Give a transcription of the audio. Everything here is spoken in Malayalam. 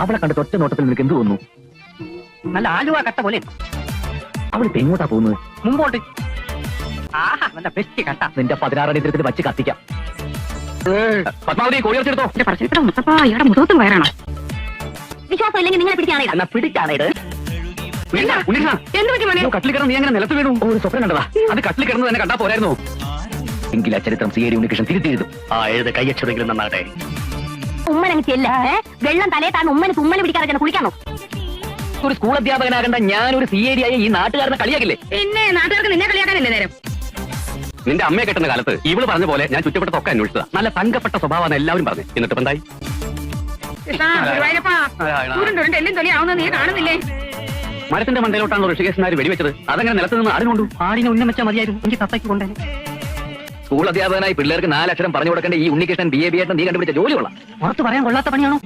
അവളെ കണ്ടിട്ട് ഒറ്റ നോട്ടത്തിൽ നിനക്ക് എന്ത് തോന്നുന്നു? നല്ല ആലുവ കട്ട പോലെ. അവളിപ്പോ എങ്ങോട്ടാ പോകുന്നത്? മുമ്പോട്ട്. ആഹാ, നല്ല ബെസ്റ്റ് കട്ട. നിന്റെ 16 അടി ദൂരത്തിൽ വച്ച് കത്തിക്കാം. പത്മാവതി, കോഴി ഇറച്ചെടുത്തോ. ഇവിടെ മുഖത്തും വയറാണോ? വിശ്വാസം ഇല്ലെങ്കിൽ നിങ്ങളെ പിടിച്ചാണേടാ. എന്നാ പിടിച്ചാണേട്. എന്ത് പറ്റി മോനെ? കട്ടിൽ കിടന്ന് നീ അങ്ങനെ നിലത്ത് വീണു. ഒരു സ്വപ്നം കണ്ടതാ. അത് കട്ടിൽ കിടന്ന് തന്നെ കണ്ടാ പോരായിരുന്നു. എങ്കിൽ ആ ചരിത്രം CID ഉണ്ണികൃഷ്ണൻ തിരുത്തിയെഴുതും. ആ എഴുത് കയ്യക്ഷരെങ്കിലും നന്നാകട്ടെ. ഉമ്മനങ്ങ് ചെല്ല. വെള്ളം തലേ താന്ന് ഉമ്മന് തുമ്മല് പിടിക്കാതെ കുളിക്കാണോ? ഒരു സ്കൂൾ അധ്യാപകനാകണ്ട ഞാനൊരു CID ആയ ഈ നാട്ടുകാരനെ കളിയാക്കില്ലേ? പിന്നെ നാട്ടുകാർക്ക് നിന്നെ കളിയാക്കാനല്ലേ നേരം? നിന്റെ അമ്മയെ കെട്ടുന്ന കാലത്ത് ഇവള് പറഞ്ഞ പോലെ ഞാൻ ചുറ്റപ്പെട്ടതൊക്കെ അന്വേഷിച്ചതാ. നല്ല തങ്കപ്പെട്ട സ്വഭാവമാണ് എല്ലാവരും പറഞ്ഞു. എന്നിട്ട് ഇപ്പം എന്തായി? എല്ലാം തൊലിയാവുന്ന നീ കാണുന്നില്ലേ? മരത്തിന്റെ മണ്ടയിലോട്ടാണോ ഋഷികേശനാര് വെടിവെച്ചത്? അതങ്ങനെ നിലത്ത് നിന്ന് ആരും കൊണ്ടു. ആടിനെ ഉന്നം വെച്ചാൽ മതിയായിരുന്നു. എനിക്ക് തത്തയ്ക്ക് കൊണ്ടേ. സ്കൂൾ അധ്യാപകനായി പിള്ളേർക്ക് 4 അക്ഷരം പറഞ്ഞു കൊടുക്കേണ്ട ഈ ഉണ്ണികൃഷ്ണൻ BA ആയിട്ട് നീ കണ്ടുപിടിച്ച ജോലി കൊള്ളാം. പുറത്ത് പറയാൻ കൊള്ളാത്ത പണിയാണോ?